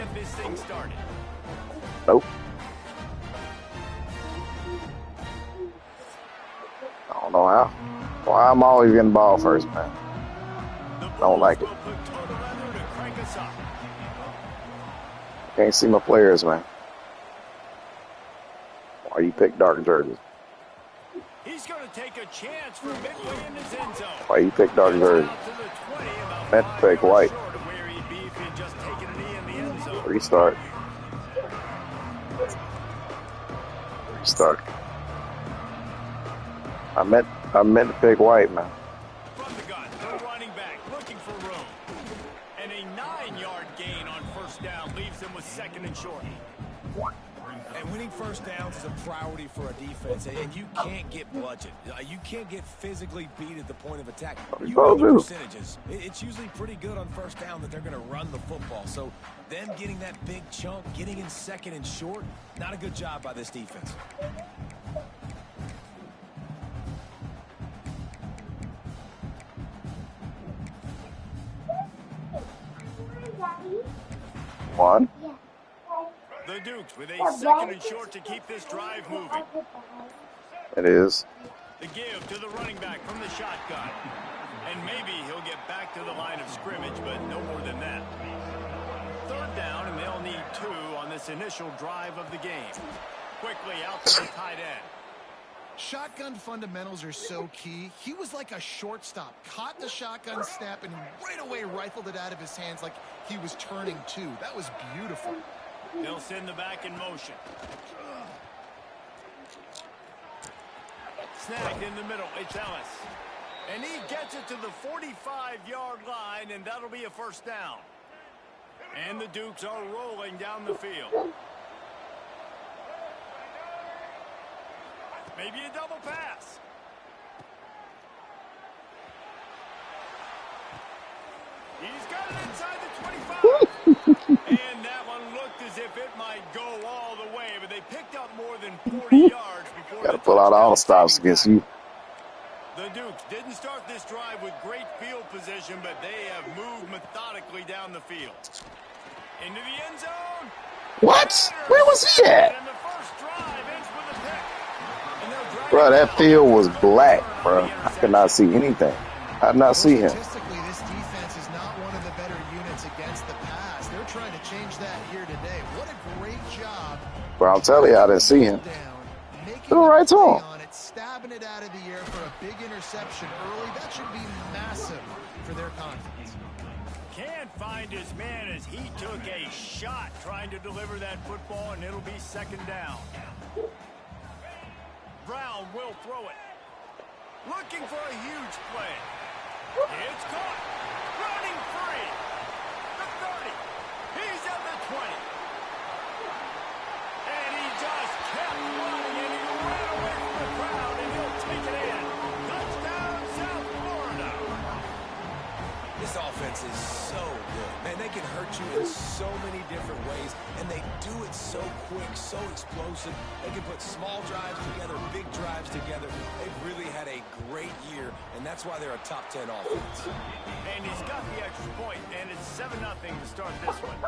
get this thing started. Nope. I don't know how. Why I'm always getting the ball first, man. Don't like it. Can't see my players, man. Why you pick dark jerseys? He's going to take a chance from midway in his end zone. Why you pick dark jerseys? Meant to pick white. Restart. Restart. I meant to pick white, man. From the gun, the running back looking for room. And a 9-yard gain on first down leaves them with second and short. And winning first downs is a priority for a defense, and you can't get bludgeoned. You can't get physically beat at the point of attack. You know the percentages. It's usually pretty good on first down that they're going to run the football. So them getting that big chunk, getting in second and short, not a good job by this defense. One. The Dukes with a second and short to keep this drive moving. It is. The give to the running back from the shotgun. And maybe he'll get back to the line of scrimmage, but no more than that. Third down, and they'll need 2 on this initial drive of the game. Quickly out to the tight end. Shotgun fundamentals are so key. He was like a shortstop. Caught the shotgun snap and right away rifled it out of his hands like he was turning 2. That was beautiful. They'll send the back in motion. Snagged in the middle. It's Ellis. And he gets it to the 45-yard line, and that'll be a first down. And the Dukes are rolling down the field. Maybe a double pass. He's got it inside the 25. And that one looked as if it might go all the way, but they picked up more than 40 yards before. Got to pull out all the stops against you. The Dukes didn't start this drive with great field position, but they have moved methodically down the field. Into the end zone. What? Where was he at? And the first drive ends with a pick. Bro, that field was black, bro. I could not see anything. I did not see him. Statistically, this defense is not one of the better units against the pass. They're trying to change that here today. What a great job. Bro, I'm telling you, I didn't see him. Do it right to him. Stabbing it out of the air for a big interception early. That should be massive for their confidence. Can't find his man as he took a shot trying to deliver that football, and it'll be second down. Brown will throw it. Looking for a huge play. It's caught. Running free. The 30. He's at the 20. And he just kept running, and he ran away from the crowd, and he'll take it in. Touchdown, South Florida. This offense is so good. Man, they can hurt you in so many different ways, and they do it so quick, so explosive. They can put small drives together, big drives together. They've really had a great year, and that's why they're a top 10 offense. And he's got the extra point, and it's 7-0 to start this one.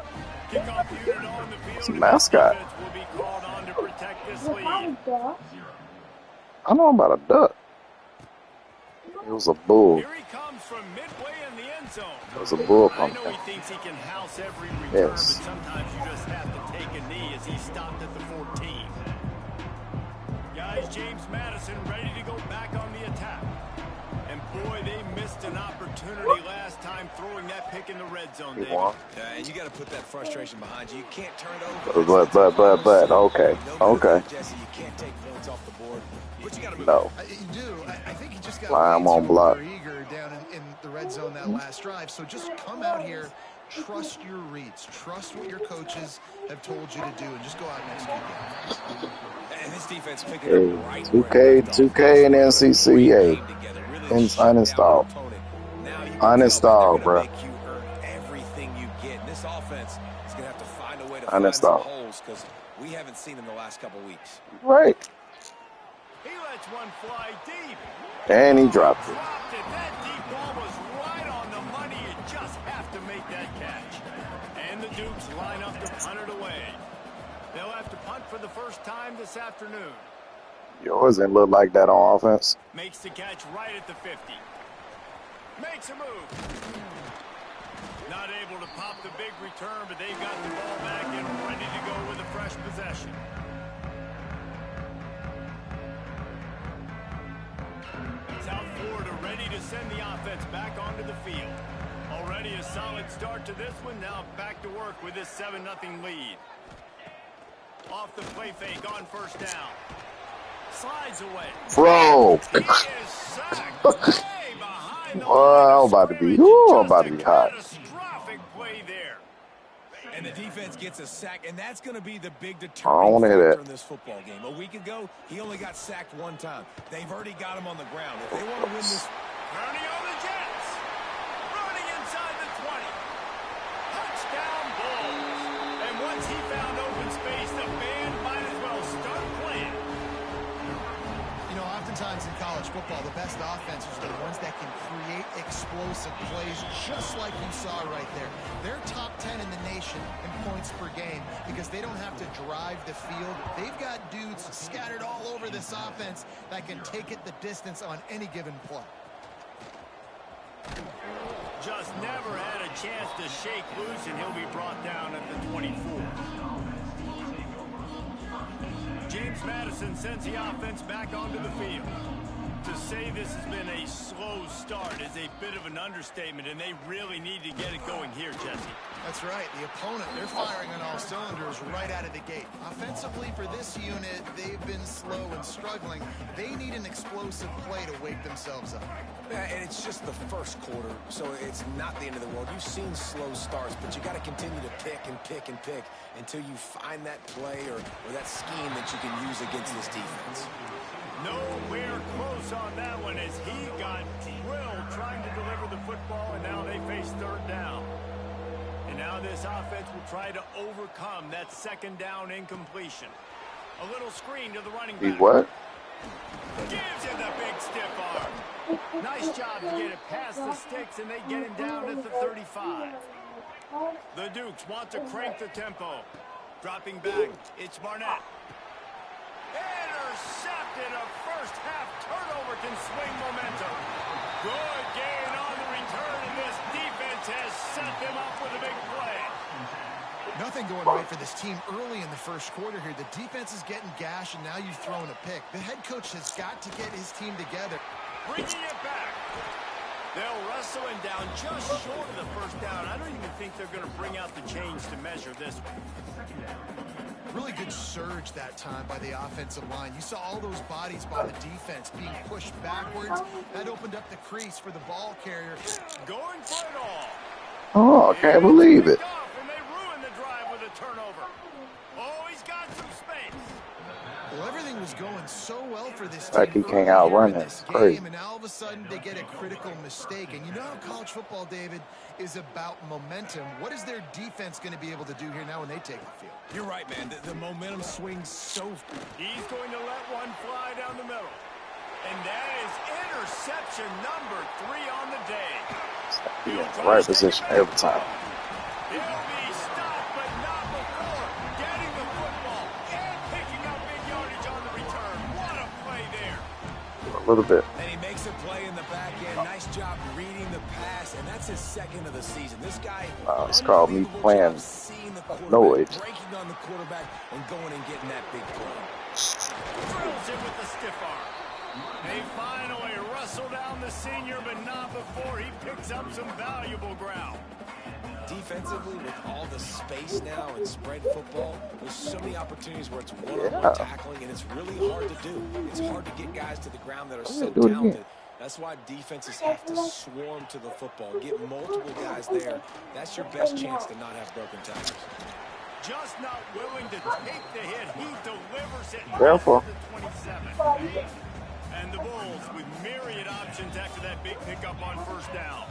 Kickoff unit on the field. It's a mascot. Will be called on to protect this lead. I know about a duck. It was a bull. Here he comes from midway in the end zone. It was a bull I pumpkin. know he thinks he can house every return, Yes. but sometimes you just have to take a knee as he stopped at the 14. Guys, James Madison ready to go back on the attack. And boy, they missed an opportunity last time throwing that pick in the red zone, David. And you got to put that frustration behind you. You can't turn it over. But, okay. Okay. Jesse, you can't take points off the board. But you got to move. No. You do. I think he just got I'm way on too block. eager down in the red zone that last drive. So just come out here, trust your reads, trust what your coaches have told you to do, and just go out and execute that. And this defense picking Hey, up right 2K and NCCA. Uninstall. Uninstall, bro. Everything you get. This offense is going to have to find a way to Uninstall. find some holes because we haven't seen in the last couple weeks. Right. He lets one fly deep. And he dropped it. That deep ball was right on the money. You just have to make that catch. And the Dukes line up to punt it away. They'll have to punt for the first time this afternoon. Yours didn't look like that on offense. Makes the catch right at the 50. Makes a move. Not able to pop the big return, but they've got the ball back and ready to go with a fresh possession. South Florida ready to send the offense back onto the field. Already a solid start to this one. Now back to work with this 7-0 lead. Off the play fake on first down. Slides away. Bro. He is sacked way behind the Oh, line I'm about to be hot. Catastrophic play there. And the defense gets a sack, and that's going to be the big I don't determining wanna hear factor that. in this football game. A week ago, he only got sacked one time. They've already got him on the ground. If they want to win this... Running on the Jets. Running inside the 20. Touchdown Bulls. And once he found open space, the band might as well start playing. You know, oftentimes in college football, the best offenses are the ones that can create explosive plays, just like you saw right there. They're top 10 in the nation in points per game because they don't have to drive the field. They've got dudes scattered all over this offense that can take it the distance on any given play. Just never had a chance to shake loose, and he'll be brought down at the 24. James Madison sends the offense back onto the field. To say this has been a slow start is a bit of an understatement, and they really need to get it going here, Jesse. That's right. The opponent, they're firing on all cylinders right out of the gate. Offensively for this unit, they've been slow and struggling. They need an explosive play to wake themselves up. Yeah, and it's just the first quarter, so it's not the end of the world. You've seen slow starts, but you got to continue to pick and pick and pick until you find that play or that scheme that you can use against this defense. Nowhere close on that one as he got drilled trying to deliver the football, and now they face third down. And now this offense will try to overcome that second down incompletion. A little screen to the running back. He what? Gives him the big stiff arm. Nice job to get it past the sticks, and they get him down at the 35. The Dukes want to crank the tempo. Dropping back, it's Barnett. Intercepted. A first half turnover can swing momentum. Good gain on the return, and this defense has set them up with a big play. Nothing going right for this team early in the first quarter here. The defense is getting gashed, and now you've thrown a pick. The head coach has got to get his team together. Bringing it back. They'll wrestle him down just short of the first down. I don't even think they're going to bring out the chains to measure this one. Really good surge that time by the offensive line. You saw all those bodies by the defense being pushed backwards. That opened up the crease for the ball carrier. Going for it all. Oh, I can't believe it. And they ruin the drive with a turnover. Oh, he's got some space. Well, everything was going so well for this team. Like he can't outrun it. It's crazy. And now all of a sudden they get a critical mistake. And you know how college football, David, is about momentum. What is their defense going to be able to do here now when they take the field? You're right, man. The momentum swings so... He's going to let one fly down the middle. And that is interception number 3 on the day. He's in the right position every time. He'll be stopped, but not before getting the football and picking up big yardage on the return. What a play there. A little bit. And he makes a play in the back end. Nice job reading the pass, and that's his second of the season. This guy, It's called me playing noise. breaking on the quarterback and going and getting that big play. Drills him with the stiff arm. They finally wrestle down the senior, but not before he picks up some valuable ground. Defensively, with all the space now and spread football, there's so many opportunities where it's one-on-one tackling, and it's really hard to do. It's hard to get guys to the ground that are so talented. That's why defenses have to swarm to the football, get multiple guys there. That's your best chance to not have broken tackles. Just not willing to take the hit. He delivers it. Careful. The 27. And the Bulls with myriad options after that big pickup on first down.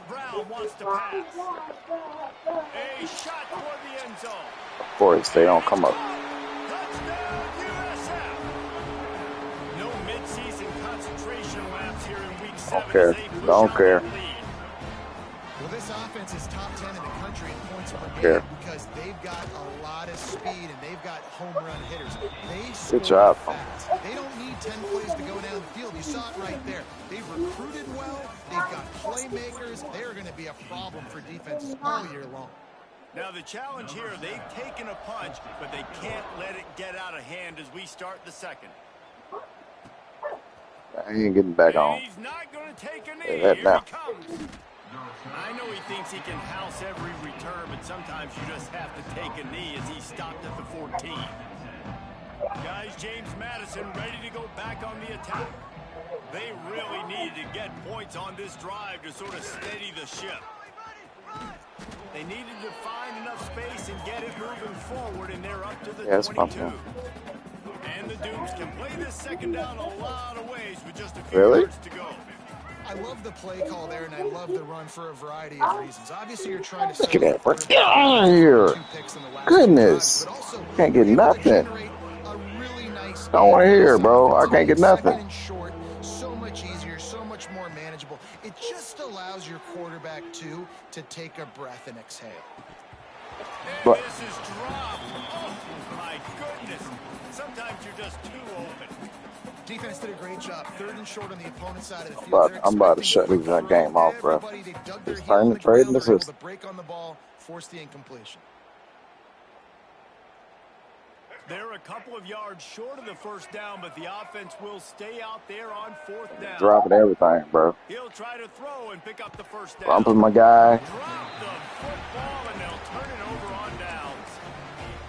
Brown wants to pass. A shot toward the end zone. Of course, they don't come up. Touchdown, USF. No midseason concentration laps here in week 7. Don't care. As they push Don't out care. that lead. Well, this offense is top 10 in the country in points per care. because they've got a lot of speed and they've got home run hitters. They score Good job. fast. They don't need 10 plays to go down the field. You saw it right there. They've recruited well. They've got playmakers. They're going to be a problem for defenses all year long. Now the challenge here, they've taken a punch, but they can't let it get out of hand as we start the second. He ain't getting back on. He's not going to take a knee. Say that Here now. he comes. I know he thinks he can house every return, but sometimes you just have to take a knee as he stopped at the 14. Guys, James Madison ready to go back on the attack. They really needed to get points on this drive to sort of steady the ship. They needed to find enough space and get it moving forward, and they're up to the 22. And the Dukes can play this second down a lot of ways with just a few yards to go. I love the play call there, and I love the run for a variety of reasons. Obviously, you're trying to look at that, bro. Get out of here. Goodness. Can't get nothing. Really nice don't want to hear, bro. I can't get nothing. Short, so much easier, so much more manageable. It just allows your quarterback, too, to take a breath and exhale. But this is dropped. Oh, my goodness. Sometimes you're just too open. Defense did a great job. 3rd and short on the opponent's side of the field. I'm about to shut this game off, bro. It's time to trade in the system. Break on the ball, force the incompletion. They're a couple of yards short of the first down, but the offense will stay out there on 4th down. Dropping everything, bro. He'll try to throw and pick up the first down. Bumping my guy. Drop the football, and they'll turn it over on downs.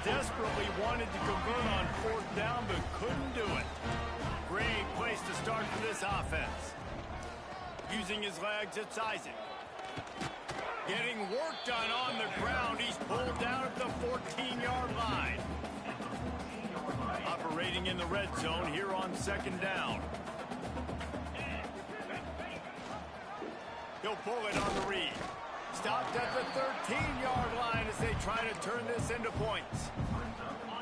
Desperately wanted to convert on 4th down, but couldn't do it. Great place to start for this offense. Using his legs, it's Isaac. Getting work done on the ground. He's pulled down at the 14-yard line. Operating in the red zone here on 2nd down. He'll pull it on the read. Stopped at the 13-yard line as they try to turn this into points.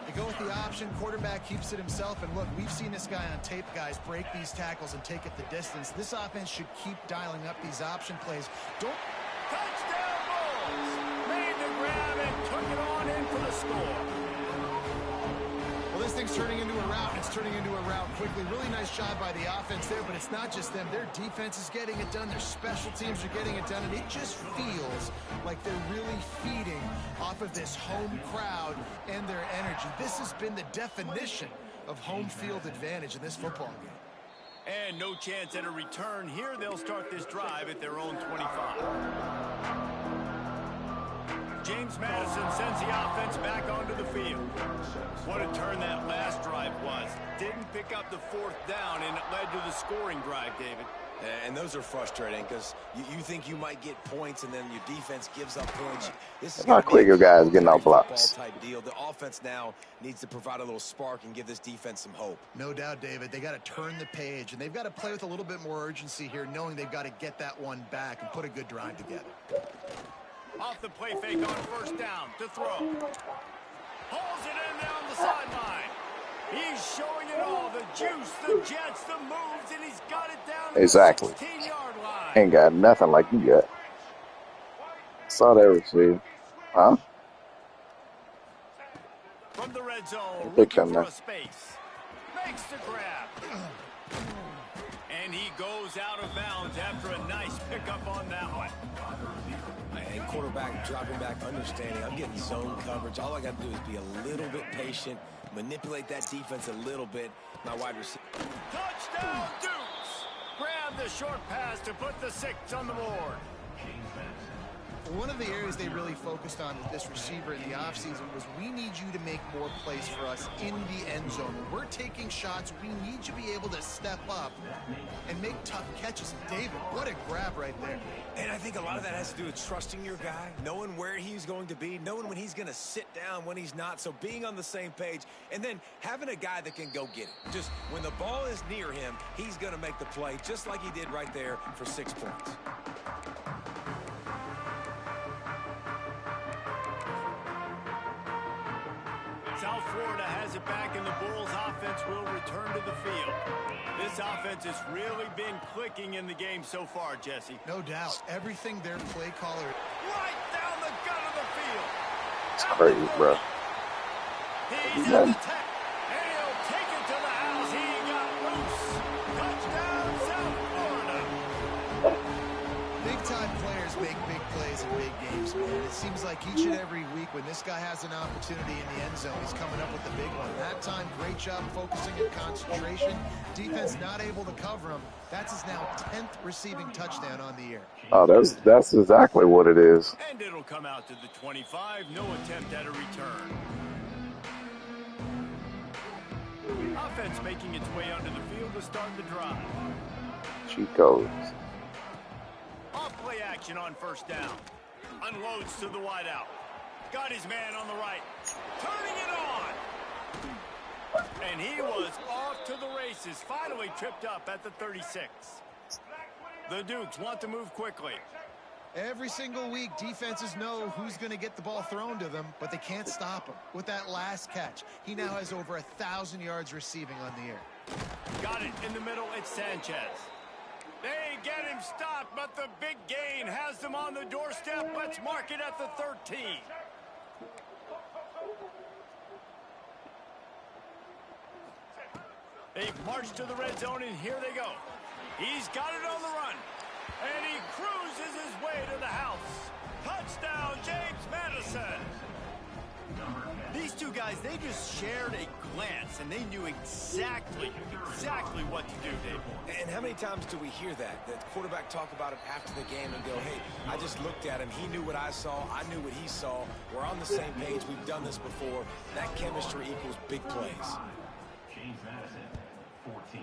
They go with the option. Quarterback keeps it himself. And look, we've seen this guy on tape, guys, break these tackles and take it the distance. This offense should keep dialing up these option plays. Touchdown Bulls! Made the grab and took it on in for the score. Well, this thing's turning into a rout. It's turning into a rout quickly. Really nice job by the offense there, but it's not just them. Their defense is getting it done. Their special teams are getting it done, and it just feels like they're really feeding off of this home crowd and their energy. This has been the definition of home field advantage in this football game. And no chance at a return here. They'll start this drive at their own 25. James Madison sends the offense back onto the field. What a turn that last drive was. Didn't pick up the 4th down, and it led to the scoring drive, David. And those are frustrating because you think you might get points and then your defense gives up points. This is not quick, you guys getting off blocks. Type deal. The offense now needs to provide a little spark and give this defense some hope. No doubt, David. They got to turn the page, and they've got to play with a little bit more urgency here, knowing they've got to get that one back and put a good drive together. Off the play fake on 1st down to throw. Hauls it in down the sideline. He's showing it all. The juice, the jets, the moves, and he's got it down to the 16-yard line. Ain't got nothing like you got. Saw that receiver. Huh? From the red zone, Big looking for now. a space. Makes the grab. And he goes out of bounds after a nice pickup on that one. And quarterback dropping back, understanding I'm getting zone coverage. All I got to do is be a little bit patient, manipulate that defense a little bit. My wide receiver. Touchdown Dukes! Grab the short pass to put the 6 on the board. One of the areas they really focused on with this receiver in the offseason was we need you to make more plays for us in the end zone. When we're taking shots, we need you to be able to step up and make tough catches. David, what a grab right there. And I think a lot of that has to do with trusting your guy, knowing where he's going to be, knowing when he's going to sit down, when he's not. So being on the same page, and then having a guy that can go get it. Just when the ball is near him, he's going to make the play, just like he did right there for 6 points. South Florida has it back, and the Bulls offense will return to the field. This offense has really been clicking in the game so far, Jesse. No doubt. Everything their play caller. Right down the gut of the field. Crazy, bro. He's at the tech, and he'll take it to the house. He got loose. Touchdown, South Florida. Big-time players make big plays in big games, man. It seems like each and every week when this guy has an opportunity in the end zone, he's coming up with the big one. That time, great job focusing and concentration. Defense not able to cover him. That's his now 10th receiving touchdown on the year. Oh, that's exactly what it is. And it'll come out to the 25. No attempt at a return. Offense making its way onto the field to start the drive. Cheat codes. Off play action on first down. Unloads to the wideout. Got his man on the right. Turning it on. And he was off to the races. Finally tripped up at the 36. The Dukes want to move quickly. Every single week, defenses know who's going to get the ball thrown to them, but they can't stop him. With that last catch, he now has over 1,000 yards receiving on the year. Got it in the middle. It's Sanchez. They get him stopped, but the big gain has them on the doorstep. Let's mark it at the 13. They've marched to the red zone, and here they go. He's got it on the run, and he cruises his way to the house. Touchdown, James Madison. These two guys, they just shared a glance, and they knew exactly what to do, Dave. And how many times do we hear that? The quarterback talk about it after the game and go, hey, I just looked at him. He knew what I saw. I knew what he saw. We're on the same page. We've done this before. That chemistry equals big plays. James Madison, 14.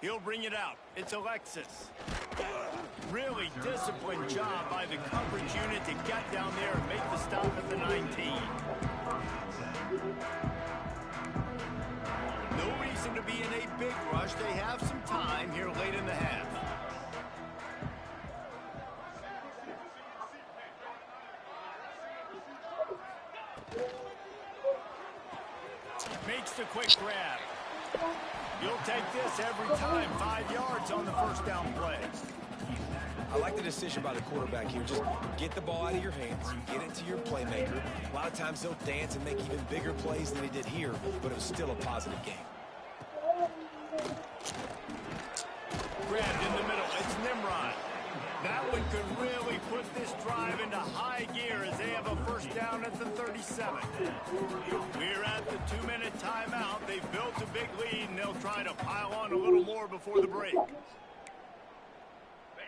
He'll bring it out. It's Alexis. Really disciplined job by the coverage unit to get down there and make the stop at the 19. No reason to be in a big rush. They have some time here late in the half. Makes the quick grab. You'll take this every time. 5 yards on the first down play. I like the decision by the quarterback here. Just get the ball out of your hands, get it to your playmaker. A lot of times they'll dance and make even bigger plays than he did here, but it was still a positive game. Grabbed in the middle. It's Nimrod. That one could really put this drive into high gear as they have a first down at the 37. We're at the 2-minute timeout. They've built a big lead, and they'll try to pile on a little more before the break.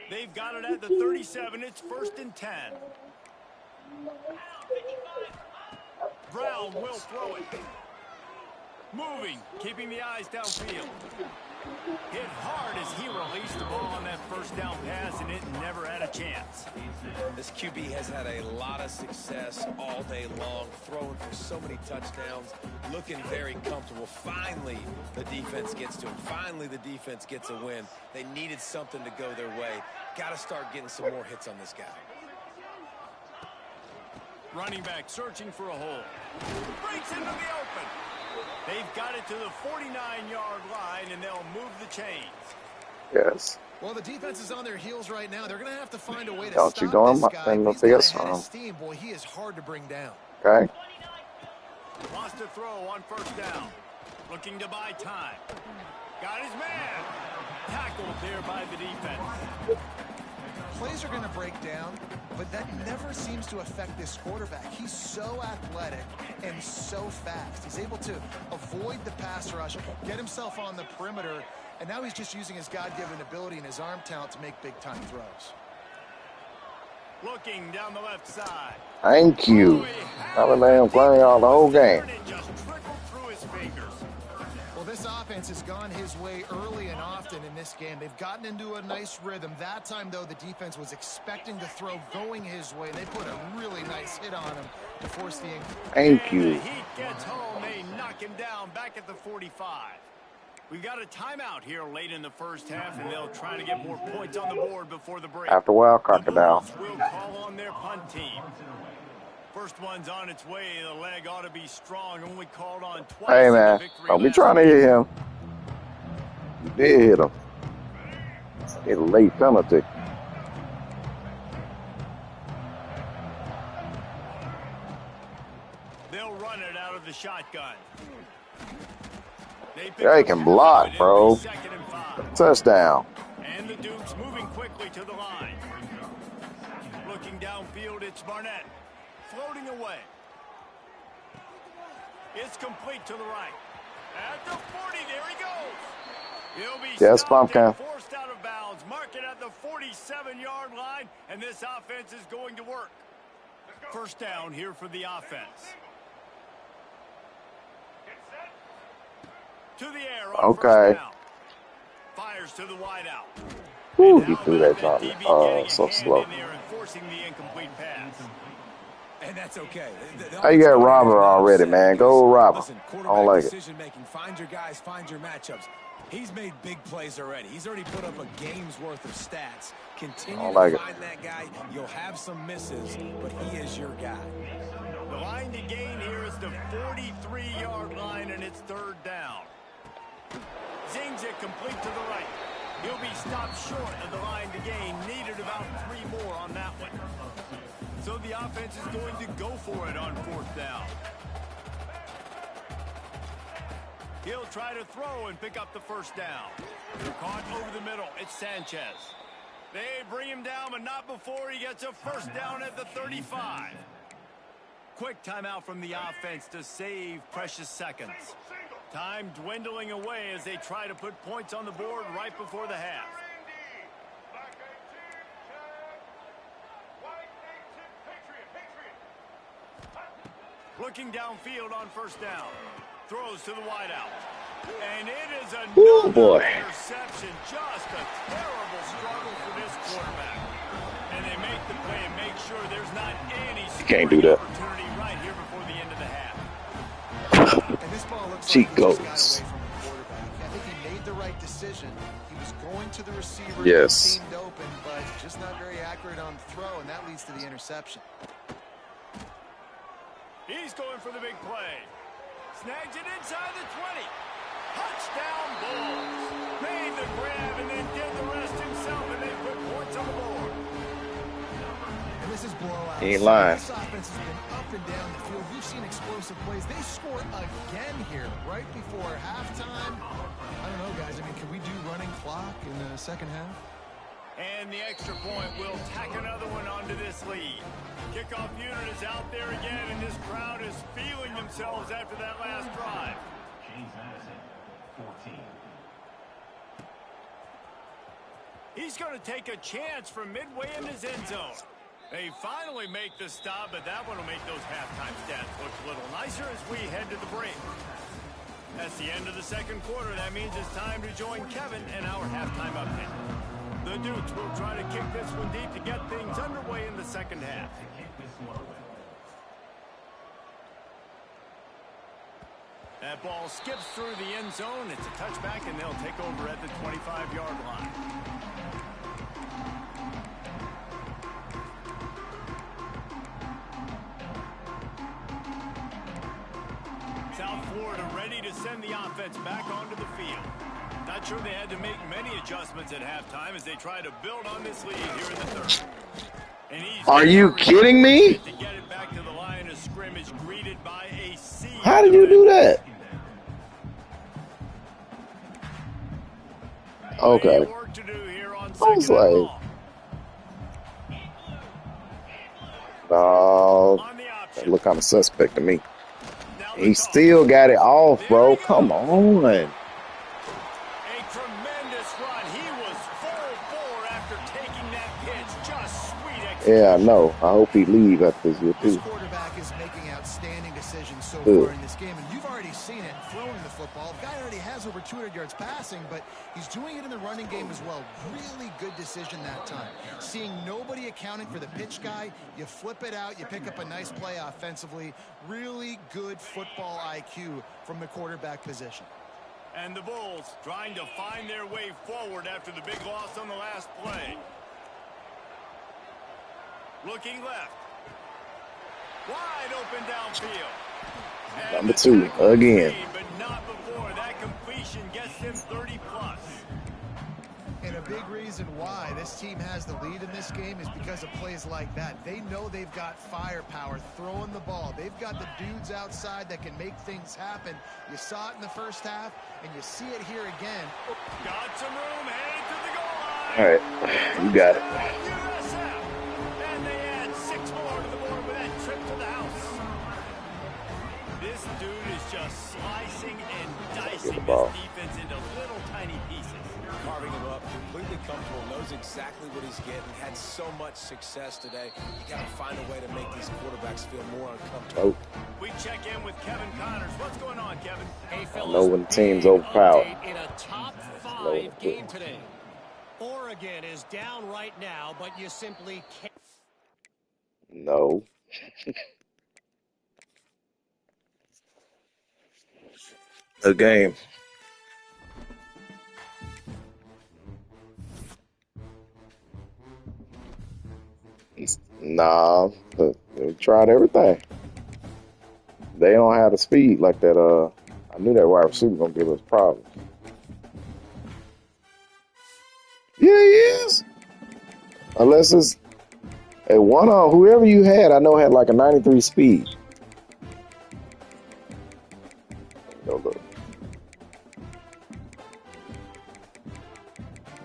They've got it at the 37. It's 1st and 10. Brown will throw it. Moving, keeping the eyes downfield. Hit hard as he released the ball on that first down pass, and it never had a chance. This QB has had a lot of success all day long, throwing for so many touchdowns, looking very comfortable. Finally, the defense gets to him. Finally, the defense gets a win. They needed something to go their way. Got to start getting some more hits on this guy. Running back searching for a hole. Breaks into the open. They've got it to the 49-yard line, and they'll move the chains. Yes. Well, the defense is on their heels right now. They're going to have to find a way to Don't stop you go this in guy. my He's got face a head on him. of steam. Boy, he is hard to bring down. Okay. Lost a throw on first down. Looking to buy time. Got his man. Tackled there by the defense. Plays are going to break down, but that never seems to affect this quarterback. He's so athletic and so fast. He's able to avoid the pass rush, get himself on the perimeter, and now he's just using his God-given ability and his arm talent to make big-time throws. Looking down the left side. Thank you. I've been letting him play all the whole game. It just trickled through his fingers. Well, this offense has gone his way early and often in this game. They've gotten into a nice rhythm. That time, though, the defense was expecting the throw going his way. They put a really nice hit on him to force the incomplete. Thank you. The Heat gets home. They knock him down back at the 45. We've got a timeout here late in the first half, and they'll try to get more points on the board before the break. After a while, crocodile. The Bulls will call on their punt team. First one's on its way. The leg ought to be strong. Only called on twice. Hey, in the man. victory Don't be last trying to week. hit him. You did hit him. Get a late penalty. They'll run it out of the shotgun. They can block, bro. Touchdown. And the Dukes moving quickly to the line. Looking downfield, it's Barnett. Floating away. It's complete to the right. At the 40, there he goes. He'll be stopped and forced out of bounds. Mark it at the 47-yard line, and this offense is going to work. First down here for the offense. To the air on first down. Fires to the wideout. Woo, he threw that drop so slow. Forcing the incomplete pass. And that's okay. How you got Robert already, man? Go Robert. Listen, I don't like it. Decision making. Find your guys, find your matchups. He's made big plays already. He's already put up a game's worth of stats. Continue to find that guy. You'll have some misses, but he is your guy. The line to gain here is the 43-yard line, and it's third down. Zings it complete to the right. He'll be stopped short of the line to gain. Needed about 3 more on that one. So the offense is going to go for it on fourth down. He'll try to throw and pick up the first down. They're caught over the middle. It's Sanchez. They bring him down, but not before he gets a first down at the 35. Quick timeout from the offense to save precious seconds. Time dwindling away as they try to put points on the board right before the half. Looking downfield on first down. Throws to the wideout. And it is another interception. Just a terrible struggle for this quarterback. And they make the play and make sure there's not any opportunity right here before the end of the half. And this ball looks Cheat like goes. Got away from the quarterback. I think he made the right decision. He was going to the receiver. Yes. Seemed open, but just not very accurate on the throw, and that leads to the interception. He's going for the big play. Snags it inside the 20. Touchdown Bulls. Made the grab and then did the rest himself, and they put points on the board. And this is blowout. He ain't lying. This offense has been up and down the field. We've seen explosive plays. They score again here right before halftime. I don't know, guys. I mean, can we do running clock in the second half? And the extra point will tack another one onto this lead. Kickoff unit is out there again, and this crowd is feeling themselves after that last drive. James Madison, 14. He's going to take a chance from midway in his end zone. They finally make the stop, but that one will make those halftime stats look a little nicer as we head to the break. That's the end of the second quarter. That means it's time to join Kevin and our halftime update. The Dukes will try to kick this one deep to get things underway in the second half. That ball skips through the end zone. It's a touchback, and they'll take over at the 25-yard line. South Florida ready to send the offense back onto the field. Not sure they had to make many adjustments at halftime as they try to build on this lead here in the third. And are you kidding me? To get it back to the line of scrimmage, greeted by a sea. How did you do that? Okay. Work to do here on I was like, that look kind of suspect to me. He still got it off, bro. Come on. A tremendous run. He was full bore after taking that pitch. Just sweet execution. Yeah, I know. I hope he leave after this year, This too. quarterback is making outstanding decisions so far in this game, and you've already seen it throwing the football. The guy already has over 200 yards passing, but he's doing it in the running game as well. Really good decision that time. Seeing nobody accounting for the pitch guy, you flip it out, you pick up a nice play offensively. Really good football IQ from the quarterback position. And the Bulls trying to find their way forward after the big loss on the last play. Looking left. Wide open downfield. Number 2, again. But not before that completion gets him 30+. And a a big reason why this team has the lead in this game is because of plays like that. They know they've got firepower throwing the ball. They've got the dudes outside that can make things happen. You saw it in the first half, and you see it here again. Got some room, headed to the goal line. All right, you got it. USF. And they add 6 more to the board with that trip to the house. This dude is just slicing and dicing this defense into little tiny pieces. Carving him up, completely comfortable, knows exactly what he's getting, had so much success today. You got to find a way to make these quarterbacks feel more uncomfortable. We check in with Kevin Connors. What's going on, Kevin? Hey, I fellas, know when teams overpower. in a top 5 game today. Oregon is down right now, but you simply can't. No. A game. Nah, they tried everything. They don't have the speed like that. I knew that wide receiver gonna give us problems. Yeah, he is. Unless it's a one on whoever you had, I know had like a 93 speed. Go look.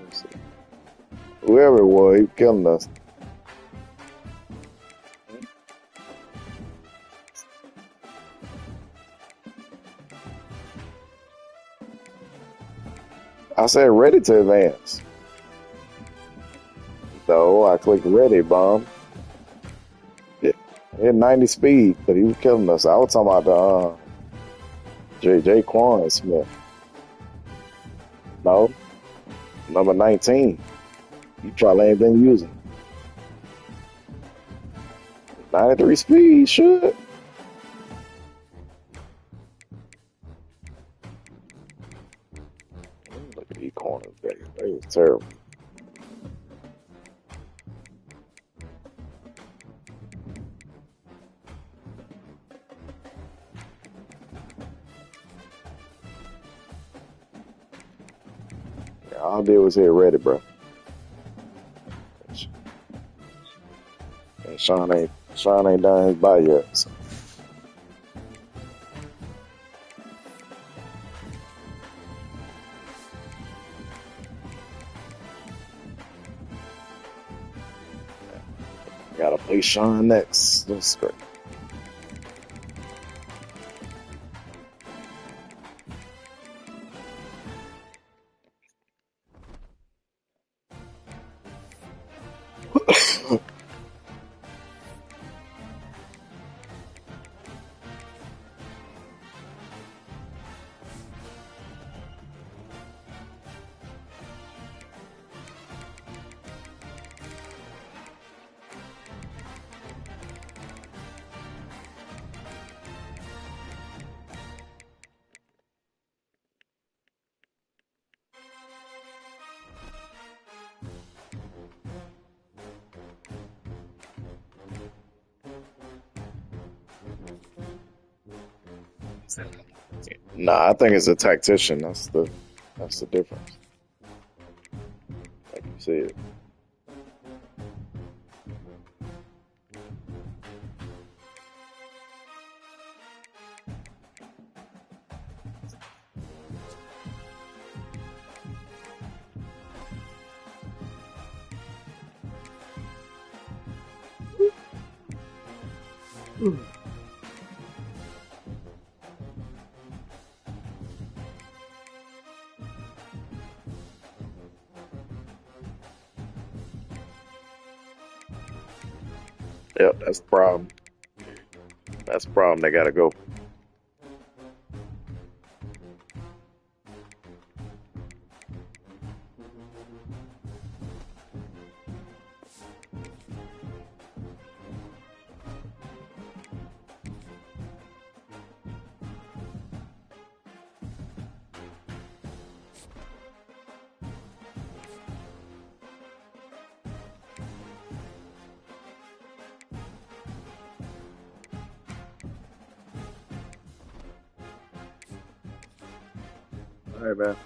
Let's see. Whoever it was, he killing us. I said ready to advance. So I clicked ready, bomb. Yeah, he had 90 speed, but he was killing us. I was talking about the J. Quan Smith. No, number 19. You probably ain't been using 93 speed. Should. Look at these corners, baby. They was terrible. Yeah, all I did was hit ready, bro. And Sean ain't done his body yet. So. Gotta play Sean next. That's great. Nah, I think it's a tactician. That's the difference. Like you said. Yep, that's the problem. That's the problem. They gotta go. All right, man.